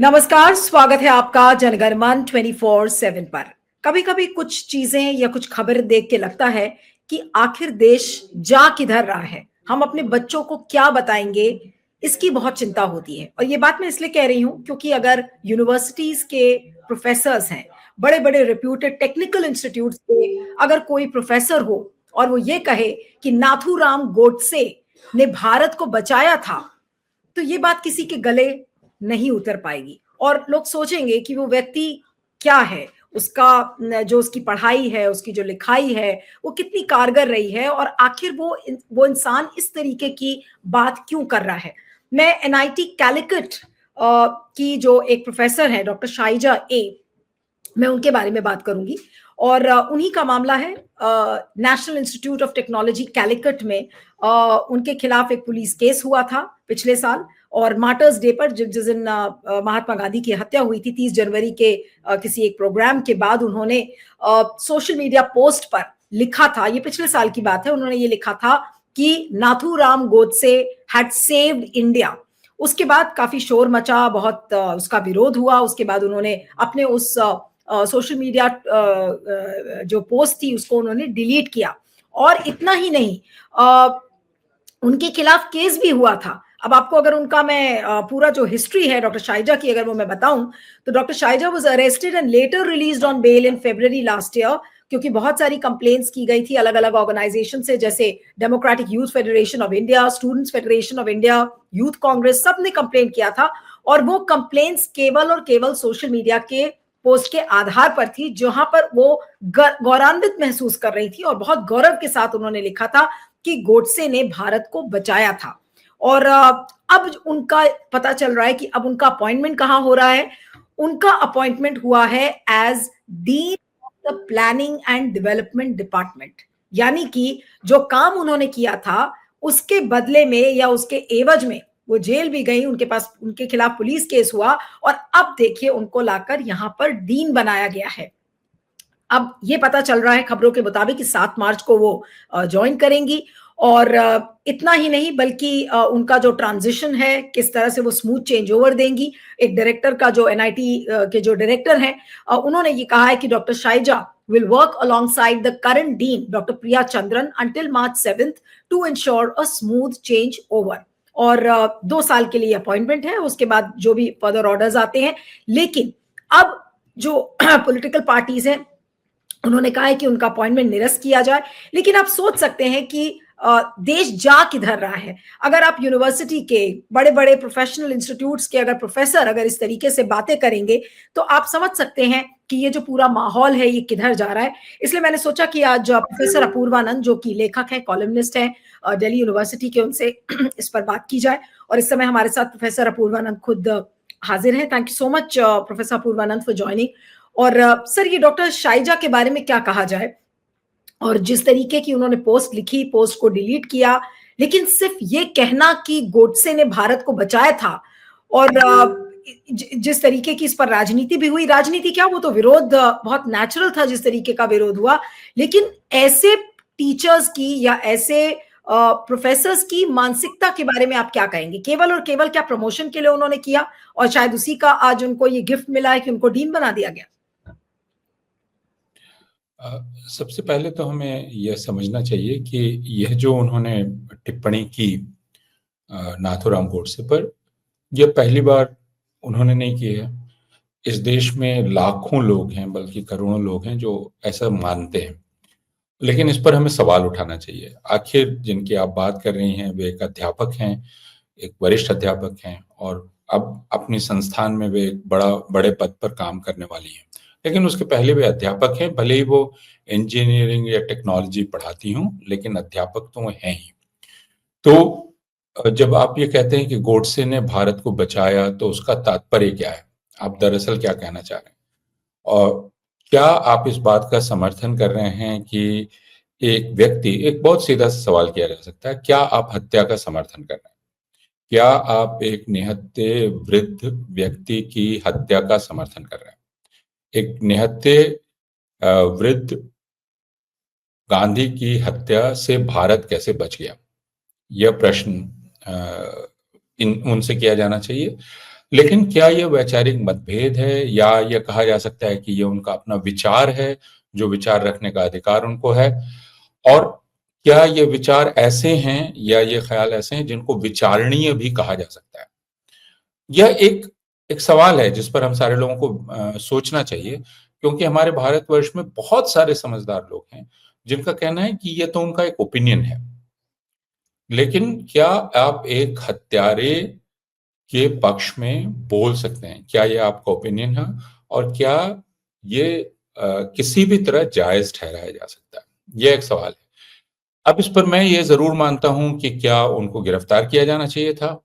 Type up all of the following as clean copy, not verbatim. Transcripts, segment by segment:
नमस्कार, स्वागत है आपका जनगणमन 24/7 पर। कभी कभी कुछ चीजें या कुछ खबर देख के लगता है कि आखिर देश जा किधर रहा है, हम अपने बच्चों को क्या बताएंगे, इसकी बहुत चिंता होती है। और ये बात मैं इसलिए कह रही हूँ क्योंकि अगर यूनिवर्सिटीज के प्रोफेसर्स हैं, बड़े बड़े रिप्यूटेड टेक्निकल इंस्टीट्यूट्स के अगर कोई प्रोफेसर हो और वो ये कहे कि नाथूराम गोडसे ने भारत को बचाया था, तो ये बात किसी के गले नहीं उतर पाएगी और लोग सोचेंगे कि वो व्यक्ति क्या है, उसका जो उसकी पढ़ाई है, उसकी जो लिखाई है, वो कितनी कारगर रही है और आखिर वो इंसान इस तरीके की बात क्यों कर रहा है। मैं एनआईटी कैलिकट की जो एक प्रोफेसर है डॉक्टर शाइजा ए, मैं उनके बारे में बात करूंगी। और उन्हीं का मामला है। National institute of technology Calicut में उनके खिलाफ एक पुलिस केस हुआ था पिछले साल। और मार्टर्स डे पर जिस दिन महात्मा गांधी की हत्या हुई थी 30 जनवरी के किसी एक प्रोग्राम के बाद, उन्होंने सोशल मीडिया पोस्ट पर लिखा था, ये पिछले साल की बात है, उन्होंने ये लिखा था कि Nathuram Godse had saved India. उसके बाद काफी शोर मचा, बहुत उसका विरोध हुआ। उसके बाद उन्होंने अपने उस सोशल मीडिया जो पोस्ट थी उसको उन्होंने डिलीट किया। और इतना ही नहीं, उनके खिलाफ केस भी हुआ था। अब आपको अगर उनका मैं पूरा जो हिस्ट्री है डॉक्टर शाइजा की अगर वो मैं बताऊं, तो doctor Shaija was arrested and later released on bail in February last year, क्योंकि बहुत सारी कंप्लेंट्स की गई थी अलग अलग ऑर्गेनाइजेशन से, जैसे democratic youth federation of India, students federation of India, youth Congress, सब ने कंप्लेन किया था। और वो कंप्लेंट्स केवल और केवल सोशल मीडिया के पोस्ट के आधार पर थी, जहां पर वो गौरवान्वित महसूस कर रही थी और बहुत गौरव के साथ उन्होंने लिखा था कि गोडसे ने भारत को बचाया था। और अब उनका पता चल रहा है कि अब उनका अपॉइंटमेंट कहां हो रहा है। उनका अपॉइंटमेंट हुआ है as dean of the planning and development department, यानी कि जो काम उन्होंने किया था उसके बदले में या उसके एवज में वो जेल भी गई, उनके खिलाफ पुलिस केस हुआ और अब देखिए उनको लाकर यहां पर डीन बनाया गया है। अब ये पता चल रहा है खबरों के मुताबिक कि 7 मार्च को वो ज्वाइन करेंगी। और इतना ही नहीं बल्कि उनका जो ट्रांजिशन है, किस तरह से वो स्मूथ चेंज ओवर देंगी। एक डायरेक्टर का जो एनआईटी के जो डायरेक्टर हैं, उन्होंने ये कहा है कि doctor शाइजा will work alongside the current dean Dr. Priya Chandran until March 7th to ensure a smooth change over। और 2 साल के लिए अपॉइंटमेंट है, उसके बाद जो भी फर्दर ऑर्डर्स आते हैं। लेकिन अब जो पॉलिटिकल पार्टीज हैं उन्होंने कहा है कि उनका अपॉइंटमेंट निरस्त किया जाए। लेकिन आप सोच सकते हैं कि देश जा किधर रहा है। अगर आप यूनिवर्सिटी के बड़े बड़े प्रोफेशनल इंस्टीट्यूट्स के अगर प्रोफेसर अगर इस तरीके से बातें करेंगे तो आप समझ सकते हैं कि ये जो पूरा माहौल है ये किधर जा रहा है। इसलिए मैंने सोचा कि आज प्रोफेसर अपूर्वानंद, जो कि लेखक है, कॉलमनिस्ट है दिल्ली यूनिवर्सिटी के, उनसे इस पर बात की जाए। और इस समय हमारे साथ प्रोफेसर अपूर्वानंद खुद हाजिर हैं। Thank you so much professor Apoorvanand for joining. और सर, ये डॉक्टर शाइजा के बारे में क्या कहा जाए, और जिस तरीके की उन्होंने पोस्ट लिखी, पोस्ट को डिलीट किया, लेकिन सिर्फ ये कहना कि गोडसे ने भारत को बचाया था, और जिस तरीके की इस पर राजनीति भी हुई, राजनीति क्या, वो तो विरोध बहुत नेचुरल था जिस तरीके का विरोध हुआ। लेकिन ऐसे टीचर्स की या ऐसे प्रोफेसर्स की मानसिकता के बारे में आप क्या कहेंगे? केवल और केवल क्या प्रमोशन के लिए उन्होंने किया और शायद उसी का आज उनको ये गिफ्ट मिला है कि उनको डीन बना दिया गया? सबसे पहले तो हमें यह समझना चाहिए कि यह जो उन्होंने टिप्पणी की नाथूराम गोडसे पर, यह पहली बार उन्होंने नहीं की है। इस देश में लाखों लोग हैं, बल्कि करोड़ों लोग हैं जो ऐसा मानते हैं। लेकिन इस पर हमें सवाल उठाना चाहिए। आखिर जिनकी आप बात कर रही हैं वे एक अध्यापक हैं, एक वरिष्ठ अध्यापक हैं, और अब अपनी संस्थान में वे एक बड़े पद पर काम करने वाली हैं। लेकिन उसके पहले वे अध्यापक हैं, भले ही वो इंजीनियरिंग या टेक्नोलॉजी पढ़ाती हूँ, लेकिन अध्यापक तो वो हैं ही। तो जब आप ये कहते हैं कि गोडसे ने भारत को बचाया, तो उसका तात्पर्य क्या है? आप दरअसल क्या कहना चाह रहे हैं? और क्या आप इस बात का समर्थन कर रहे हैं कि एक बहुत सीधा सवाल किया जा सकता है, क्या आप हत्या का समर्थन कर रहे हैं? क्या आप एक निहत्थे वृद्ध व्यक्ति की हत्या का समर्थन कर रहे हैं? एक निहत्थे वृद्ध गांधी की हत्या से भारत कैसे बच गया? यह प्रश्न उनसे किया जाना चाहिए। लेकिन क्या ये वैचारिक मतभेद है या ये कहा जा सकता है कि ये उनका अपना विचार है, जो विचार रखने का अधिकार उनको है? और क्या ये विचार ऐसे हैं या ये ख्याल ऐसे हैं जिनको विचारणीय भी कहा जा सकता है? यह एक सवाल है जिस पर हम सारे लोगों को सोचना चाहिए, क्योंकि हमारे भारतवर्ष में बहुत सारे समझदार लोग हैं जिनका कहना है कि ये तो उनका एक ओपिनियन है। लेकिन क्या आप एक हत्यारे के पक्ष में बोल सकते हैं? क्या ये आपका ओपिनियन है और क्या ये किसी भी तरह जायज ठहराया जा सकता है? ये एक सवाल है। अब इस पर मैं ये जरूर मानता हूं कि क्या उनको गिरफ्तार किया जाना चाहिए था?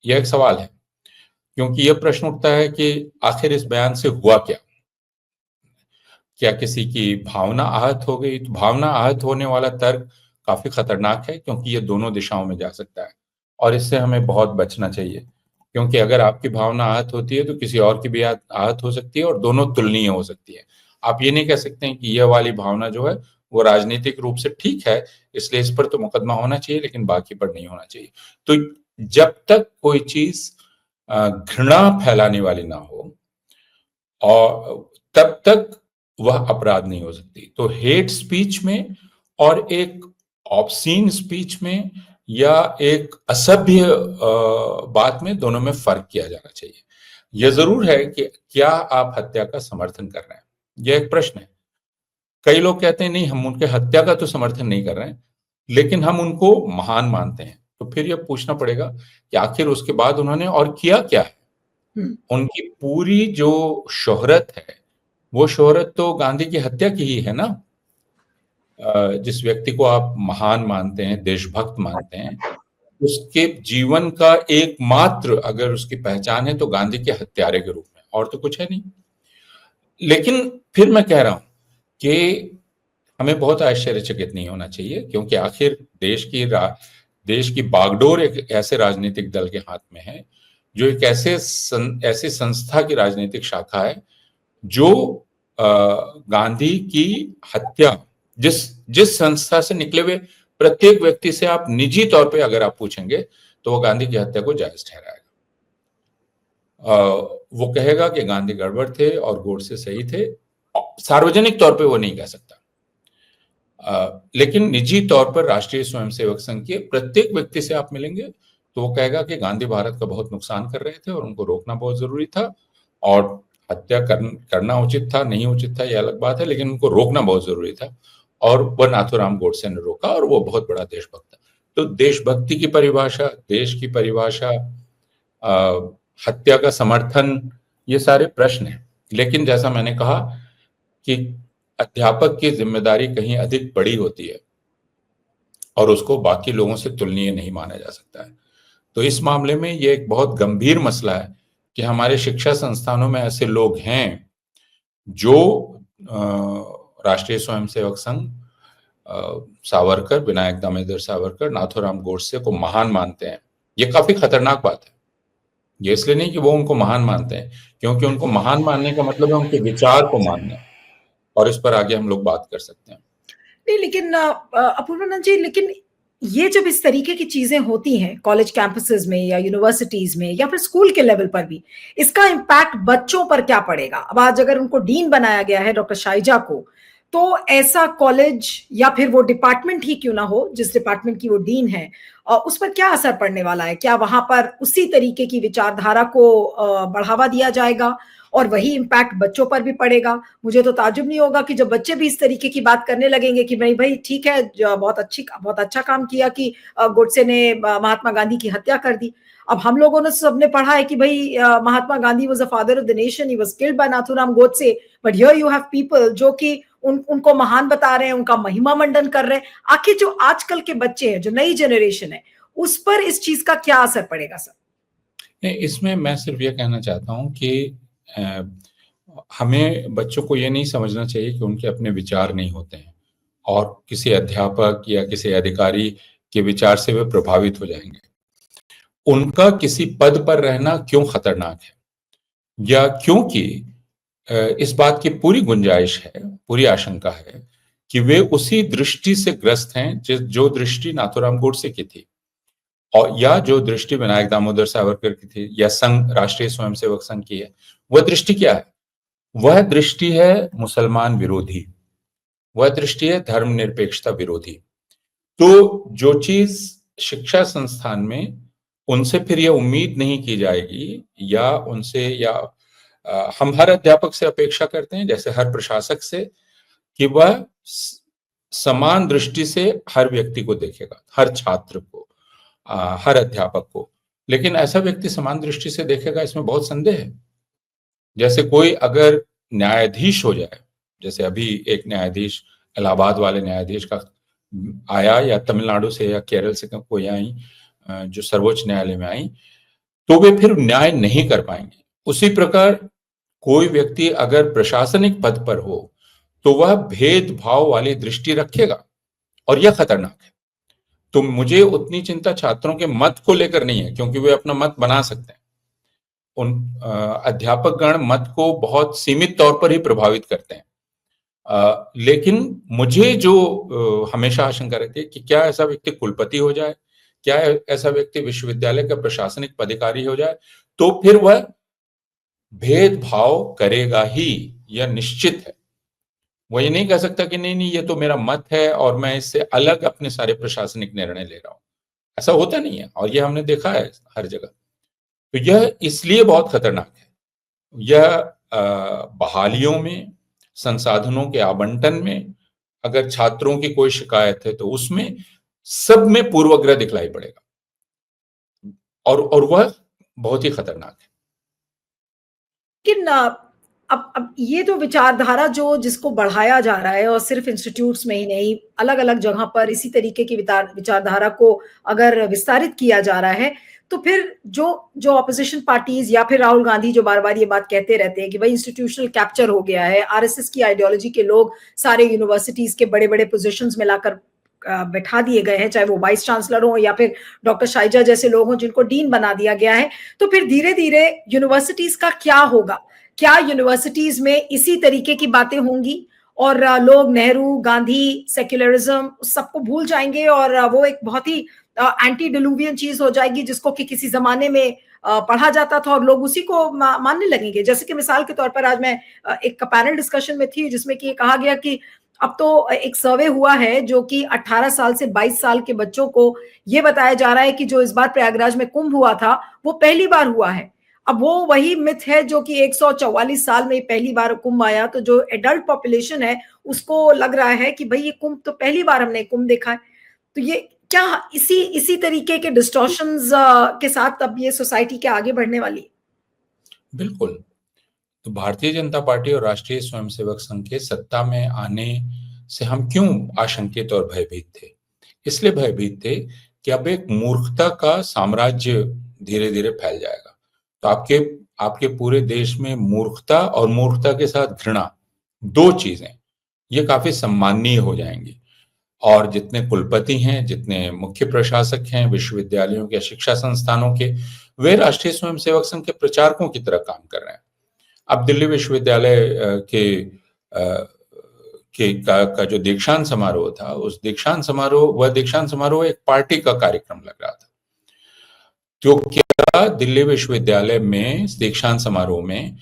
यह एक सवाल है, क्योंकि यह प्रश्न उठता है कि आखिर इस बयान से हुआ क्या? क्या किसी की भावना आहत हो गई? तो भावना आहत होने वाला तर्क काफी खतरनाक है, क्योंकि ये दोनों दिशाओं में जा सकता है और इससे हमें बहुत बचना चाहिए, क्योंकि अगर आपकी भावना आहत होती है तो किसी और की भी आहत हो सकती है और दोनों तुलनीय हो सकती है। आप ये नहीं कह सकते हैं कि यह वाली भावना जो है वो राजनीतिक रूप से ठीक है, इसलिए इस पर तो मुकदमा होना चाहिए लेकिन बाकी पर नहीं होना चाहिए। तो जब तक कोई चीज घृणा फैलाने वाली ना हो और तब तक वह अपराध नहीं हो सकती। तो हेट स्पीच में और एक ऑब्सीन स्पीच में या एक असभ्य बात में, दोनों में फर्क किया जाना चाहिए। यह जरूर है कि क्या आप हत्या का समर्थन कर रहे हैं, यह एक प्रश्न है। कई लोग कहते हैं नहीं, हम उनके हत्या का तो समर्थन नहीं कर रहे हैं, लेकिन हम उनको महान मानते हैं। तो फिर यह पूछना पड़ेगा कि आखिर उसके बाद उन्होंने और किया क्या है? उनकी पूरी जो शोहरत है वो शोहरत तो गांधी की हत्या की ही है ना। जिस व्यक्ति को आप महान मानते हैं, देशभक्त मानते हैं, उसके जीवन का एकमात्र अगर उसकी पहचान है तो गांधी के हत्यारे के रूप में, और तो कुछ है नहीं। लेकिन फिर मैं कह रहा हूं कि हमें बहुत आश्चर्यचकित नहीं होना चाहिए, क्योंकि आखिर देश की बागडोर एक ऐसे राजनीतिक दल के हाथ में है जो एक ऐसी संस्था की राजनीतिक शाखा है जो गांधी की हत्या, जिस संस्था से निकले हुए प्रत्येक व्यक्ति से आप निजी तौर पे अगर आप पूछेंगे तो वो गांधी की हत्या को जायज ठहराएगा। वो कहेगा कि गांधी गड़बड़ थे और गोडसे सही थे। सार्वजनिक तौर पे वो नहीं कह सकता, लेकिन निजी तौर पर राष्ट्रीय स्वयंसेवक संघ के प्रत्येक व्यक्ति से आप मिलेंगे तो वो कहेगा कि गांधी भारत का बहुत नुकसान कर रहे थे और उनको रोकना बहुत जरूरी था, और हत्या करना उचित था नहीं उचित था यह अलग बात है, लेकिन उनको रोकना बहुत जरूरी था और वह नाथूराम गोडसे ने रोका और वो बहुत बड़ा देशभक्त था। तो देशभक्ति की परिभाषा, देश की परिभाषा, हत्या का समर्थन, ये सारे प्रश्न हैं। लेकिन जैसा मैंने कहा कि अध्यापक की जिम्मेदारी कहीं अधिक बड़ी होती है और उसको बाकी लोगों से तुलनीय नहीं माना जा सकता है। तो इस मामले में यह एक बहुत गंभीर मसला है कि हमारे शिक्षा संस्थानों में ऐसे लोग हैं जो राष्ट्रीय स्वयंसेवक संघ, सावरकर, विनायक दामोदर सावरकर, नाथूराम गोडसे को महान मानते हैं। ये काफी खतरनाक बात है। ये इसलिए नहीं कि वो उनको महान मानते हैं, क्योंकि उनको महान मानने का मतलब है उनके विचार को मानना, और इस पर आगे हम लोग बात कर सकते हैं। नहीं, लेकिन अपूर्वानंद जी, लेकिन ये जब इस तरीके की चीजें होती हैं कॉलेज कैंपसेस में या यूनिवर्सिटीज में या फिर स्कूल के लेवल पर भी, इसका इम्पैक्ट बच्चों पर क्या पड़ेगा? अब आज अगर उनको डीन बनाया गया है, डॉक्टर शाइजा को, तो ऐसा कॉलेज या फिर वो डिपार्टमेंट ही क्यों ना हो जिस डिपार्टमेंट की वो डीन है, उस पर क्या असर पड़ने वाला है? क्या वहां पर उसी तरीके की विचारधारा को बढ़ावा दिया जाएगा और वही इम्पैक्ट बच्चों पर भी पड़ेगा? मुझे तो ताज्जुब नहीं होगा कि जब बच्चे भी इस तरीके की बात करने लगेंगे कि भाई ठीक है, बहुत अच्छा काम किया कि गोडसे ने महात्मा गांधी की हत्या कर दी। अब हम लोगों ने सबने पढ़ा है कि भाई Mahatma Gandhi was a father of the nation, he was killed by Nathuram Godse, but here you have people जो कि उनको महान बता रहे हैं, उनका महिमा मंडन कर रहे हैं। आखिर जो आजकल के बच्चे हैं, जो नई जनरेशन है, उस पर इस चीज का क्या असर पड़ेगा सर? नहीं, इसमें मैं सिर्फ ये कहना चाहता हूं कि हमें बच्चों को ये नहीं समझना चाहिए कि उनके अपने विचार नहीं होते हैं और किसी अध्यापक या किसी अधिकारी के विचार से वे प्रभावित हो जाएंगे। उनका किसी पद पर रहना क्यों खतरनाक है, या क्योंकि इस बात की पूरी गुंजाइश है, पूरी आशंका है कि वे उसी दृष्टि से ग्रस्त हैं जो दृष्टि नाथूराम गोडसे की थी। और या जो दृष्टि विनायक दामोदर सावरकर की थी या संघ राष्ट्रीय स्वयंसेवक संघ की है, वह दृष्टि क्या है? वह दृष्टि है मुसलमान विरोधी, वह दृष्टि है धर्मनिरपेक्षता विरोधी। तो जो चीज शिक्षा संस्थान में उनसे फिर यह उम्मीद नहीं की जाएगी या उनसे या हम हर अध्यापक से अपेक्षा करते हैं, जैसे हर प्रशासक से, कि वह समान दृष्टि से हर व्यक्ति को देखेगा, हर छात्र को, हर अध्यापक को। लेकिन ऐसा व्यक्ति समान दृष्टि से देखेगा, इसमें बहुत संदेह है। जैसे कोई अगर न्यायाधीश हो जाए, जैसे अभी एक न्यायाधीश इलाहाबाद वाले न्यायाधीश का आया, या तमिलनाडु से या केरल से कोई आई जो सर्वोच्च न्यायालय में आई, तो वे फिर न्याय नहीं कर पाएंगे। उसी प्रकार कोई व्यक्ति अगर प्रशासनिक पद पर हो तो वह भेदभाव वाली दृष्टि रखेगा, और यह खतरनाक है। तो मुझे उतनी चिंता छात्रों के मत को लेकर नहीं है, क्योंकि वे अपना मत बना सकते हैं। उन अध्यापक गण मत को बहुत सीमित तौर पर ही प्रभावित करते हैं। लेकिन मुझे जो हमेशा आशंका रहती है कि क्या ऐसा व्यक्ति कुलपति हो जाए, क्या ऐसा व्यक्ति विश्वविद्यालय का प्रशासनिक पदाधिकारी हो जाए, तो फिर वह भेदभाव करेगा ही, यह निश्चित है। वो ये नहीं कह सकता कि नहीं नहीं, ये तो मेरा मत है और मैं इससे अलग अपने सारे प्रशासनिक निर्णय ले रहा हूं। ऐसा होता नहीं है, और यह हमने देखा है हर जगह। तो यह इसलिए बहुत खतरनाक है। यह बहालियों में, संसाधनों के आवंटन में, अगर छात्रों की कोई शिकायत है तो उसमें सब में पूर्वाग्रह दिखलाई पड़ेगा, और वह बहुत ही खतरनाक है। लेकिन अब ये तो विचारधारा जो जिसको बढ़ाया जा रहा है, और सिर्फ इंस्टीट्यूट्स में ही नहीं, अलग अलग जगह पर इसी तरीके की विचारधारा को अगर विस्तारित किया जा रहा है, तो फिर जो जो ऑपोजिशन पार्टीज या फिर राहुल गांधी जो बार बार ये बात कहते रहते हैं कि भाई इंस्टीट्यूशनल कैप्चर हो गया है, आरएसएस की आइडियोलॉजी के लोग सारे यूनिवर्सिटीज के बड़े बड़े पोजीशंस में लाकर बैठा दिए गए हैं, चाहे वो वाइस चांसलर हो या फिर डॉक्टर शाइजा जैसे लोग हों जिनको डीन बना दिया गया है। तो फिर धीरे धीरे यूनिवर्सिटीज का क्या होगा? क्या यूनिवर्सिटीज में इसी तरीके की बातें होंगी और लोग नेहरू, गांधी, सेक्युलरिज्म सबको भूल जाएंगे, और वो एक बहुत ही एंटी डिलुवियन चीज हो जाएगी जिसको कि किसी जमाने में पढ़ा जाता था और लोग उसी को मानने लगेंगे। जैसे कि मिसाल के तौर पर आज मैं एक पैनल डिस्कशन में थी जिसमें कि कहा गया कि अब तो एक सर्वे हुआ है जो कि 18 साल से 22 साल के बच्चों को ये बताया जा रहा है कि जो इस बार प्रयागराज में कुंभ हुआ था वो पहली बार हुआ है। अब वो वही मिथ है जो कि 144 साल में पहली बार कुंभ आया, तो जो एडल्ट पॉपुलेशन है उसको लग रहा है कि भाई ये कुंभ तो पहली बार हमने कुंभ देखा है। तो ये क्या इसी तरीके के डिस्टॉर्शंस के साथ अब ये सोसाइटी के आगे बढ़ने वाली है? बिल्कुल। तो भारतीय जनता पार्टी और राष्ट्रीय स्वयंसेवक संघ के सत्ता में आने से हम क्यों आशंकित और भयभीत थे? इसलिए भयभीत थे कि अब एक मूर्खता का साम्राज्य धीरे धीरे फैल जाएगा। तो आपके पूरे देश में मूर्खता और मूर्खता के साथ घृणा, दो चीजें, ये काफी सम्माननीय हो जाएंगी। और जितने कुलपति हैं, जितने मुख्य प्रशासक हैं विश्वविद्यालयों के, शिक्षा संस्थानों के, वे राष्ट्रीय स्वयंसेवक संघ के प्रचारकों की तरह काम कर रहे हैं। अब दिल्ली विश्वविद्यालय का जो दीक्षांत समारोह था, उस दीक्षांत समारोह एक पार्टी का कार्यक्रम लग रहा था। तो क्या दिल्ली विश्वविद्यालय में दीक्षांत समारोह में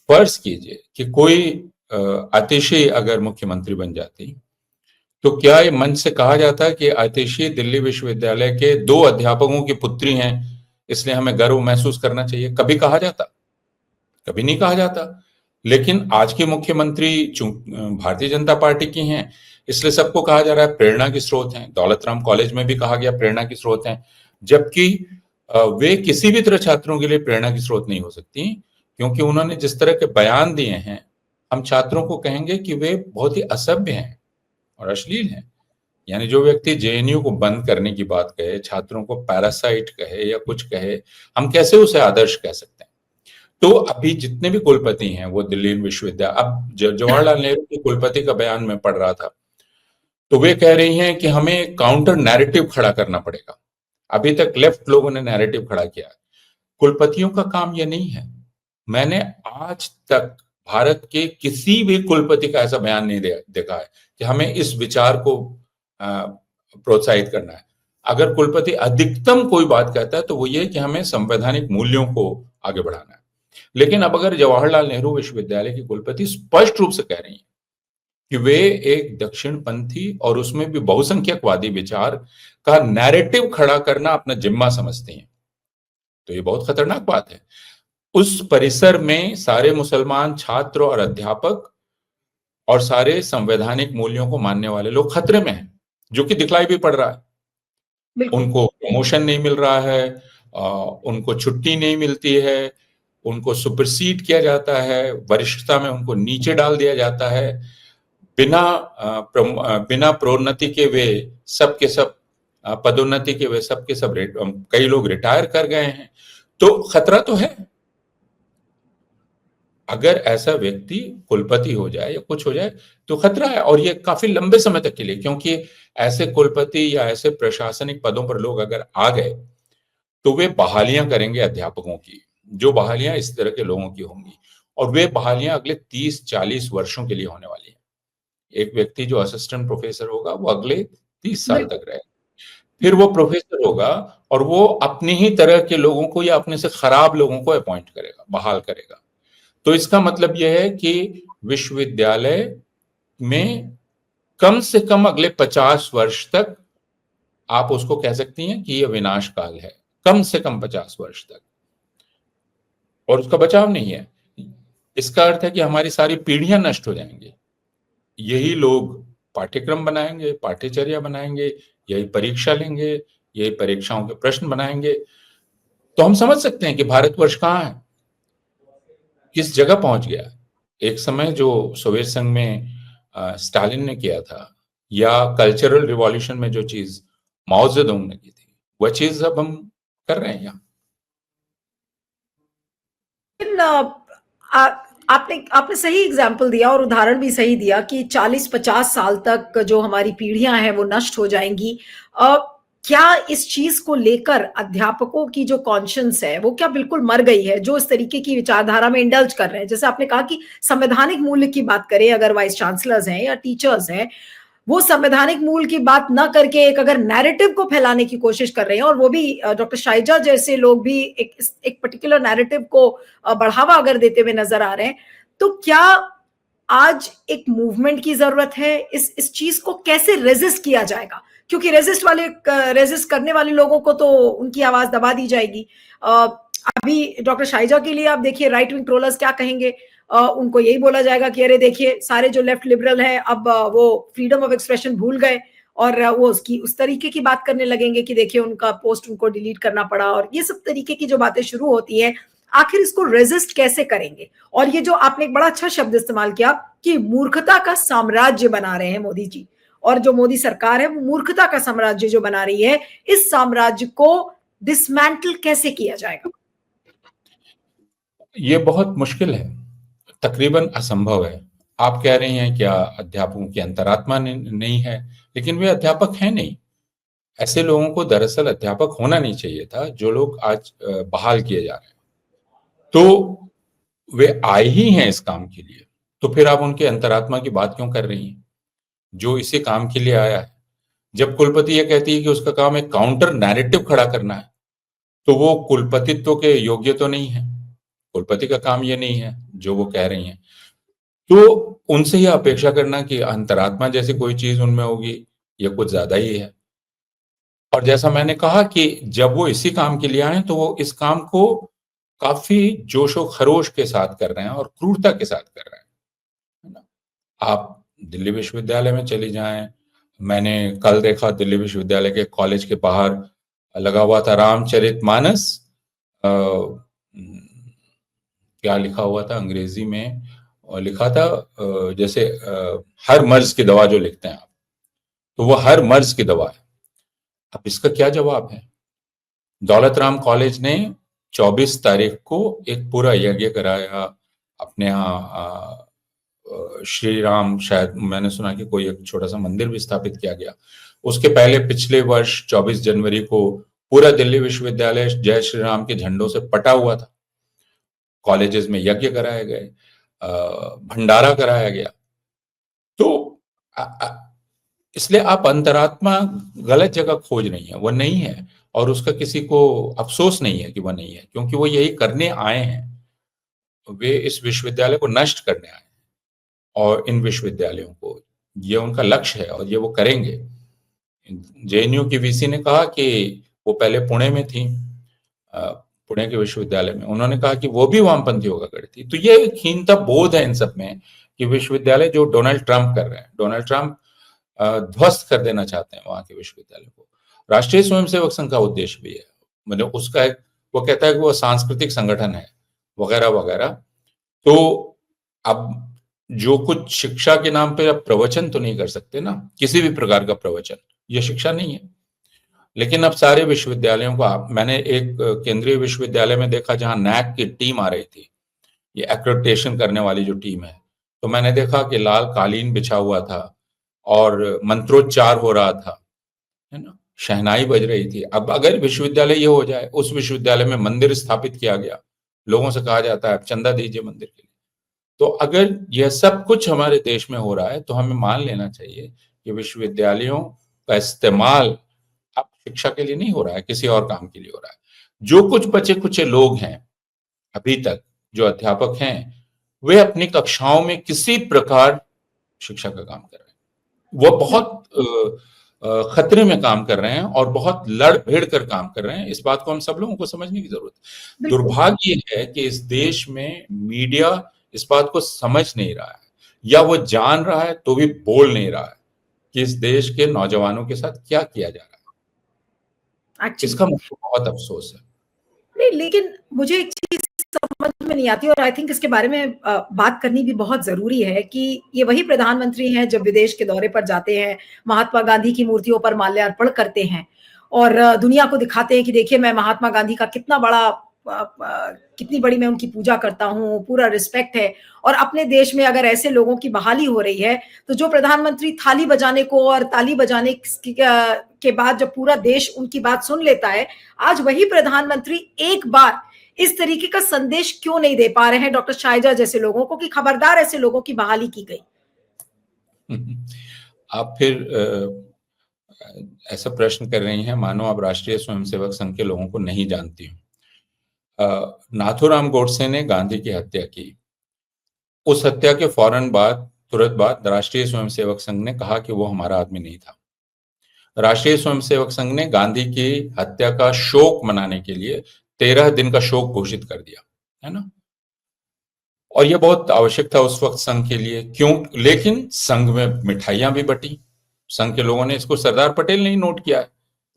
फर्ज कीजिए कि कोई आतिशी अगर मुख्यमंत्री बन जाती, तो क्या ये मंच से कहा जाता कि आतिशी दिल्ली विश्वविद्यालय के 2 अध्यापकों की पुत्री हैं, इसलिए हमें गर्व महसूस करना चाहिए? कभी कहा जाता? कभी नहीं कहा जाता। लेकिन आज की मुख्यमंत्री भारतीय जनता पार्टी की हैं, इसलिए सबको कहा जा रहा है प्रेरणा की स्रोत हैं। दौलत राम कॉलेज में भी कहा गया प्रेरणा की स्रोत हैं, जबकि वे किसी भी तरह छात्रों के लिए प्रेरणा की स्रोत नहीं हो सकती, क्योंकि उन्होंने जिस तरह के बयान दिए हैं, हम छात्रों को कहेंगे कि वे बहुत ही असभ्य हैं और अश्लील हैं। यानी जो व्यक्ति जेएनयू को बंद करने की बात कहे, छात्रों को पैरासाइट कहे या कुछ कहे, हम कैसे उसे आदर्श कह सकते हैं? तो अभी जितने भी कुलपति हैं वो दिल्ली विश्वविद्यालय, अब जवाहरलाल नेहरू के कुलपति का बयान मैं पढ़ रहा था, तो वे कह रही हैं कि हमें काउंटर नैरेटिव खड़ा करना पड़ेगा। अभी तक लेफ्ट लोगों ने नैरेटिव खड़ा किया, कुलपतियों का काम यह नहीं है। मैंने आज तक भारत के किसी भी कुलपति का ऐसा बयान नहीं देखा है कि हमें इस विचार को प्रोत्साहित करना है। अगर कुलपति अधिकतम कोई बात कहता है तो वो ये कि हमें संवैधानिक मूल्यों को आगे बढ़ाना है। लेकिन अब अगर जवाहरलाल नेहरू विश्वविद्यालय की कुलपति स्पष्ट रूप से कह रही हैं कि वे एक दक्षिणपंथी और उसमें भी बहुसंख्यकवादी विचार का नैरेटिव खड़ा करना अपना जिम्मा समझती हैं, तो ये बहुत खतरनाक बात है। उस परिसर में सारे मुसलमान छात्र और अध्यापक और सारे संवैधानिक मूल्यों को मानने वाले लोग खतरे में हैं, जो कि दिखलाई भी पड़ रहा है। बिल्कुल। उनको प्रमोशन नहीं मिल रहा है, उनको छुट्टी नहीं मिलती है, उनको सुपरसीड किया जाता है, वरिष्ठता में उनको नीचे डाल दिया जाता है। बिना प्रोन्नति के वे सब के सब पदोन्नति के वे सब के सब कई लोग रिटायर कर गए हैं, तो खतरा तो है। अगर ऐसा व्यक्ति कुलपति हो जाए या कुछ हो जाए तो खतरा है, और ये काफी लंबे समय तक के लिए, क्योंकि ऐसे कुलपति या ऐसे प्रशासनिक पदों पर लोग अगर आ गए तो वे बहालियां करेंगे अध्यापकों की, जो बहालियां इस तरह के लोगों की होंगी, और वे बहालियां अगले 30-40 वर्षों के लिए होने वाली है। एक व्यक्ति जो असिस्टेंट प्रोफेसर होगा वो अगले 30 साल तक रहेगा, फिर वो प्रोफेसर होगा और वो अपनी ही तरह के लोगों को या अपने से खराब लोगों को अपॉइंट करेगा, बहाल करेगा। तो इसका मतलब यह है कि विश्वविद्यालय में कम से कम अगले 50 वर्ष तक आप उसको कह सकती हैं कि यह विनाश काल है, कम से कम 50 वर्ष तक, और उसका बचाव नहीं है। इसका अर्थ है कि हमारी सारी पीढ़ियां नष्ट हो जाएंगी। यही लोग पाठ्यक्रम बनाएंगे, पाठ्यचर्या बनाएंगे, यही परीक्षा लेंगे, यही परीक्षाओं के प्रश्न बनाएंगे। तो हम समझ सकते हैं कि भारतवर्ष कहाँ है, किस जगह पहुंच गया। एक समय जो सोवियत संघ में स्टालिन ने किया था, या कल्चरल रिवॉल्यूशन में जो चीज माओ जेडुंग ने की थी, वह चीज अब हम कर रहे हैं यहाँ। आपने सही एग्जाम्पल दिया और उदाहरण भी सही दिया कि 40-50 साल तक जो हमारी पीढ़ियां हैं वो नष्ट हो जाएंगी। क्या इस चीज को लेकर अध्यापकों की जो कॉन्शियंस है वो क्या बिल्कुल मर गई है, जो इस तरीके की विचारधारा में इंडल्ज कर रहे हैं? जैसे आपने कहा कि संवैधानिक मूल्य की बात करें, अगर वाइस चांसलर्स हैं या टीचर्स हैं, वो संवैधानिक मूल की बात ना करके एक अगर नैरेटिव को फैलाने की कोशिश कर रहे हैं, और वो भी डॉक्टर शाइजा जैसे लोग भी एक पर्टिकुलर नैरेटिव को बढ़ावा अगर देते हुए नजर आ रहे हैं, तो क्या आज एक मूवमेंट की जरूरत है? इस चीज को कैसे रेजिस्ट किया जाएगा? क्योंकि रेजिस्ट करने वाले लोगों को तो उनकी आवाज दबा दी जाएगी। अभी डॉक्टर शाइजा के लिए आप देखिए, राइट विंग ट्रोलर्स क्या कहेंगे? उनको यही बोला जाएगा कि अरे देखिए, सारे जो लेफ्ट लिबरल हैं अब वो फ्रीडम ऑफ एक्सप्रेशन भूल गए, और वो उसकी उस तरीके की बात करने लगेंगे कि देखिए उनका पोस्ट उनको डिलीट करना पड़ा, और ये सब तरीके की जो बातें शुरू होती हैं। आखिर इसको रेजिस्ट कैसे करेंगे? और ये जो आपने एक बड़ा अच्छा शब्द इस्तेमाल किया कि मूर्खता का साम्राज्य बना रहे हैं मोदी जी, और जो मोदी सरकार है वो मूर्खता का साम्राज्य जो बना रही है, इस साम्राज्य को डिसमेंटल कैसे किया जाएगा? ये बहुत मुश्किल है, तकरीबन असंभव है। आप कह रही हैं क्या अध्यापकों की अंतरात्मा नहीं है, लेकिन वे अध्यापक हैं नहीं। ऐसे लोगों को दरअसल अध्यापक होना नहीं चाहिए था, जो लोग आज बहाल किए जा रहे हैं। तो वे आए ही हैं इस काम के लिए, तो फिर आप उनके अंतरात्मा की बात क्यों कर रही हैं, जो इसी काम के लिए आया है? जब कुलपति ये कहती है कि उसका काम एक काउंटर नैरेटिव खड़ा करना है, तो वो कुलपतित्व के योग्य तो नहीं है। कुलपति का काम ये नहीं है जो वो कह रही हैं। तो उनसे यह अपेक्षा करना कि अंतरात्मा जैसी कोई चीज उनमें होगी, ये कुछ ज्यादा ही है। और जैसा मैंने कहा कि जब वो इसी काम के लिए आए तो वो इस काम को काफी जोशो खरोश के साथ कर रहे हैं और क्रूरता के साथ कर रहे हैं, है ना? आप दिल्ली विश्वविद्यालय में चली जाएं, मैंने कल देखा दिल्ली विश्वविद्यालय के कॉलेज के बाहर लगा हुआ था रामचरितमानस, क्या लिखा हुआ था अंग्रेजी में, और लिखा था जैसे हर मर्ज की दवा जो लिखते हैं आप, तो वो हर मर्ज की दवा है। अब इसका क्या जवाब है? दौलत राम कॉलेज ने 24 तारीख को एक पूरा यज्ञ कराया अपने यहाँ, श्री राम, शायद मैंने सुना कि कोई एक छोटा सा मंदिर भी स्थापित किया गया। उसके पहले पिछले वर्ष 24 जनवरी को पूरा दिल्ली विश्वविद्यालय जय श्री राम के झंडों से पटा हुआ था। कॉलेजेस में यज्ञ कराए गए, भंडारा कराया गया। तो इसलिए आप अंतरात्मा गलत जगह खोज रही हैं, वो नहीं है, और उसका किसी को अफसोस नहीं है कि वह नहीं है, क्योंकि वो यही करने आए हैं। वे इस विश्वविद्यालय को नष्ट करने आए हैं, और इन विश्वविद्यालयों को, ये उनका लक्ष्य है और ये वो करेंगे। जेएनयू की वीसी ने कहा कि वो पहले पुणे में थी, पुणे के विश्वविद्यालय में, उन्होंने कहा कि वो भी वामपंथियों का गढ़ थी। तो ये एक हीनता बोध है इन सब में कि विश्वविद्यालय जो डोनाल्ड ट्रंप कर रहे हैं, डोनाल्ड ट्रंप ध्वस्त कर देना चाहते हैं वहां के विश्वविद्यालय को। राष्ट्रीय स्वयंसेवक संघ का उद्देश्य भी है, मतलब उसका एक, वो कहता है कि वो सांस्कृतिक संगठन है वगैरह वगैरह। तो अब जो कुछ शिक्षा के नाम पे अब प्रवचन तो नहीं कर सकते ना, किसी भी प्रकार का प्रवचन, ये शिक्षा नहीं है। लेकिन अब सारे विश्वविद्यालयों को, मैंने एक केंद्रीय विश्वविद्यालय में देखा जहां नैक की टीम आ रही थी, ये एक्रेडिटेशन करने वाली जो टीम है, तो मैंने देखा कि लाल कालीन बिछा हुआ था और मंत्रोच्चार हो रहा था, है ना, शहनाई बज रही थी। अब अगर विश्वविद्यालय ये हो जाए, उस विश्वविद्यालय में मंदिर स्थापित किया गया, लोगों से कहा जाता है चंदा दीजिए मंदिर के लिए, तो अगर यह सब कुछ हमारे देश में हो रहा है तो हमें मान लेना चाहिए कि विश्वविद्यालयों का इस्तेमाल अब शिक्षा के लिए नहीं हो रहा है, किसी और काम के लिए हो रहा है। जो कुछ बचे कुचे लोग हैं अभी तक जो अध्यापक हैं, वे अपनी कक्षाओं में किसी प्रकार शिक्षा का काम कर रहे हैं। वो बहुत खतरे में काम कर रहे हैं और बहुत लड़ भिड़ कर काम कर रहे हैं। इस बात को हम सब लोगों को समझने की जरूरत है। बिल्कुल। दुर्भाग्य ये है कि इस देश में मीडिया इस बात को समझ नहीं रहा है, या वो जान रहा है तो भी बोल नहीं रहा है कि इस देश के नौजवानों के साथ क्या किया जा रहा है। एक्चुअली इसका मुझे बहुत अफसोस है। नहीं, लेकिन मुझे एक चीज समझ में नहीं आती, और आई थिंक इसके बारे में बात करनी भी बहुत जरूरी है कि ये वही प्रधानमंत्री हैं जब विदेश के दौरे पर जाते हैं, महात्मा गांधी की मूर्तियों पर माल्यार्पण करते हैं और दुनिया को दिखाते हैं कि देखिए मैं महात्मा गांधी का कितना बड़ा कितनी बड़ी मैं उनकी पूजा करता हूँ, पूरा रिस्पेक्ट है। और अपने देश में अगर ऐसे लोगों की बहाली हो रही है, तो जो प्रधानमंत्री थाली बजाने को और ताली बजाने के बाद जब पूरा देश उनकी बात सुन लेता है, आज वही प्रधानमंत्री एक बार इस तरीके का संदेश क्यों नहीं दे पा रहे हैं डॉक्टर शाइजा जैसे लोगों को कि खबरदार ऐसे लोगों की बहाली की गई। आप फिर ऐसा प्रश्न कर रही हैं मानो आप राष्ट्रीय स्वयंसेवक संघ के लोगों को नहीं जानती हूँ। नाथूराम गोडसे ने गांधी की हत्या की, उस हत्या के फौरन बाद, तुरंत बाद, राष्ट्रीय स्वयंसेवक संघ ने कहा कि वो हमारा आदमी नहीं था। राष्ट्रीय स्वयंसेवक संघ ने गांधी की हत्या का शोक मनाने के लिए 13 दिन का शोक घोषित कर दिया, है ना, और यह बहुत आवश्यक था उस वक्त संघ के लिए। क्यों? लेकिन संघ में मिठाइयां भी बटी। संघ के लोगों ने इसको सरदार पटेल ने ही नोट किया है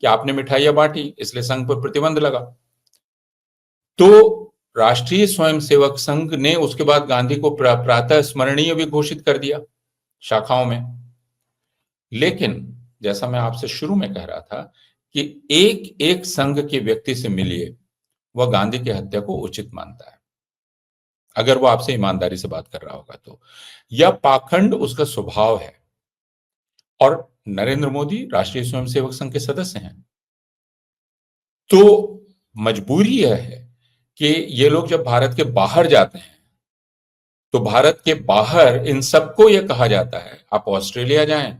कि आपने मिठाइयां बांटी, इसलिए संघ पर प्रतिबंध लगा। तो राष्ट्रीय स्वयंसेवक संघ ने उसके बाद गांधी को प्रातः स्मरणीय भी घोषित कर दिया शाखाओं में। लेकिन जैसा मैं आपसे शुरू में कह रहा था कि एक एक संघ के व्यक्ति से मिलिए, वह गांधी की हत्या को उचित मानता है, अगर वो आपसे ईमानदारी से बात कर रहा होगा तो। यह पाखंड उसका स्वभाव है। और नरेंद्र मोदी राष्ट्रीय स्वयंसेवक संघ के सदस्य हैं, तो मजबूरी यह है कि ये लोग जब भारत के बाहर जाते हैं तो भारत के बाहर इन सबको यह कहा जाता है, आप ऑस्ट्रेलिया जाएं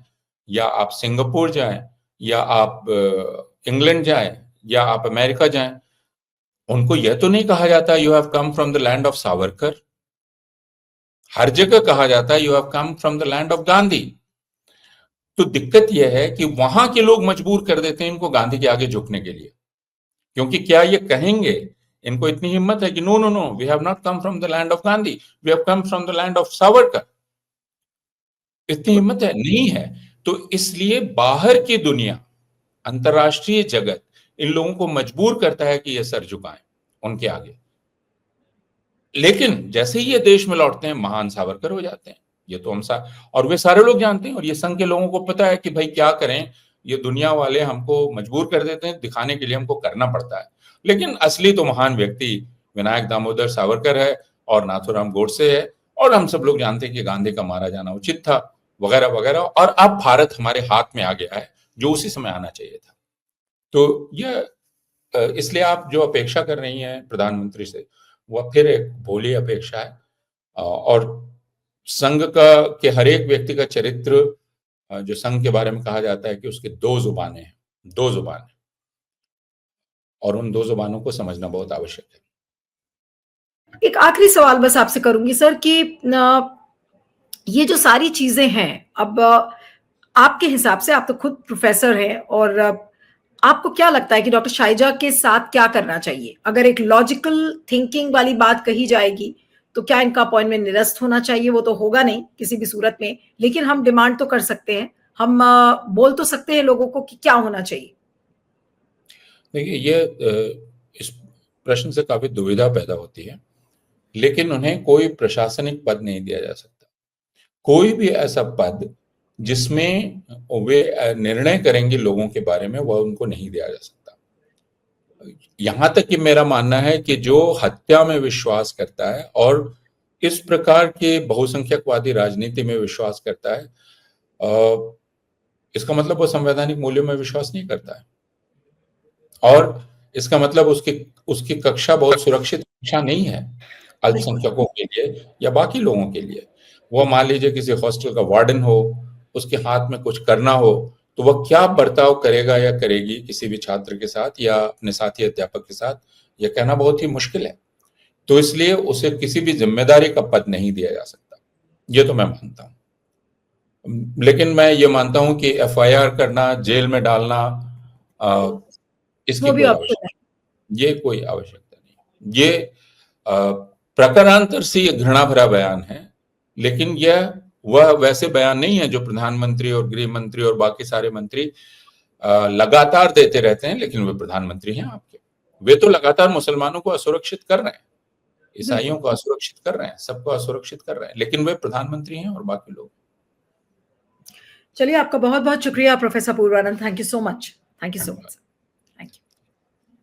या आप सिंगापुर जाएं या आप इंग्लैंड जाएं या आप अमेरिका जाएं, उनको यह तो नहीं कहा जाता you have come from the land of Savarkar. हर जगह कहा जाता है you have come from the land of Gandhi. तो दिक्कत यह है कि वहां के लोग मजबूर कर देते हैं इनको गांधी के आगे झुकने के लिए, क्योंकि क्या ये कहेंगे, इनको इतनी हिम्मत है कि no no no, we have not come from the land of Gandhi, we have come from the land of Savarkar. इतनी हिम्मत है? नहीं है। तो इसलिए बाहर की दुनिया, अंतरराष्ट्रीय जगत इन लोगों को मजबूर करता है कि ये सर झुकाएं उनके आगे। लेकिन जैसे ही ये देश में लौटते हैं महान सावरकर हो जाते हैं। ये तो और वे सारे लोग जानते हैं, और ये संघ के लोगों को पता है कि भाई क्या करें, ये दुनिया वाले हमको मजबूर कर देते हैं, दिखाने के लिए हमको करना पड़ता है। लेकिन असली तो महान व्यक्ति विनायक दामोदर सावरकर है और नाथूराम गोडसे है, और हम सब लोग जानते हैं कि गांधी का मारा जाना उचित था वगैरह वगैरह। और अब भारत हमारे हाथ में आ गया है जो उसी समय आना चाहिए था। तो यह इसलिए आप जो अपेक्षा कर रही हैं प्रधानमंत्री से, वह फिर एक भोली अपेक्षा है। और संघ का के हर एक व्यक्ति का चरित्र जो संघ के बारे में कहा जाता है कि उसके 2 ज़ुबानें हैं, 2 ज़ुबानें, और उन 2 ज़ुबानों को समझना बहुत आवश्यक है। एक आखिरी सवाल बस आपसे करूंगी सर कि ये जो सारी चीजें हैं, अब आपके हिसाब से, आप तो खुद प्रोफेसर हैं, और आपको क्या लगता है कि डॉक्टर शाइजा के साथ क्या करना चाहिए? अगर एक लॉजिकल थिंकिंग वाली बात कही जाएगी तो क्या इनका अपॉइंटमेंट निरस्त होना चाहिए? वो तो होगा नहीं किसी भी सूरत में, लेकिन हम डिमांड तो कर सकते हैं, हम बोल तो सकते हैं लोगों को कि क्या होना चाहिए। देखिए, ये इस प्रश्न से काफी दुविधा पैदा होती है, लेकिन उन्हें कोई प्रशासनिक पद नहीं दिया जा सकता। कोई भी ऐसा पद जिसमें वे निर्णय करेंगे लोगों के बारे में, वह उनको नहीं दिया जा सकता। यहां तक कि मेरा मानना है कि जो हत्या में विश्वास करता है और इस प्रकार के बहुसंख्यकवादी राजनीति में विश्वास करता है, इसका मतलब वो संवैधानिक मूल्यों में विश्वास नहीं करता है, और इसका मतलब उसकी उसकी कक्षा बहुत सुरक्षित कक्षा नहीं है अल्पसंख्यकों के लिए या बाकी लोगों के लिए। वो मान लीजिए किसी हॉस्टल का वार्डन हो, उसके हाथ में कुछ करना हो, तो वह क्या बर्ताव करेगा या करेगी किसी भी छात्र के साथ या अपने साथी अध्यापक के साथ, यह कहना बहुत ही मुश्किल है। तो इसलिए उसे किसी भी जिम्मेदारी का पद नहीं दिया जा सकता, ये तो मैं मानता हूं। लेकिन मैं ये मानता हूं कि एफआईआर करना, जेल में डालना, इसकी वो भी कोई ऑप्शन है। ये कोई आवश्यकता नहीं। ये प्रकारांतर से ये घृणा भरा बयान है, लेकिन यह वह वैसे बयान नहीं है जो प्रधानमंत्री और गृह मंत्री और बाकी सारे मंत्री लगातार देते रहते हैं, लेकिन वे प्रधानमंत्री हैं आपके। वे तो लगातार मुसलमानों को असुरक्षित कर रहे हैं, ईसाइयों को असुरक्षित कर रहे हैं, सबको असुरक्षित कर रहे हैं, लेकिन वे प्रधानमंत्री हैं और बाकी लोग। चलिए, आपका बहुत बहुत शुक्रिया professor Purvanand. Thank you so much. Thank you so much.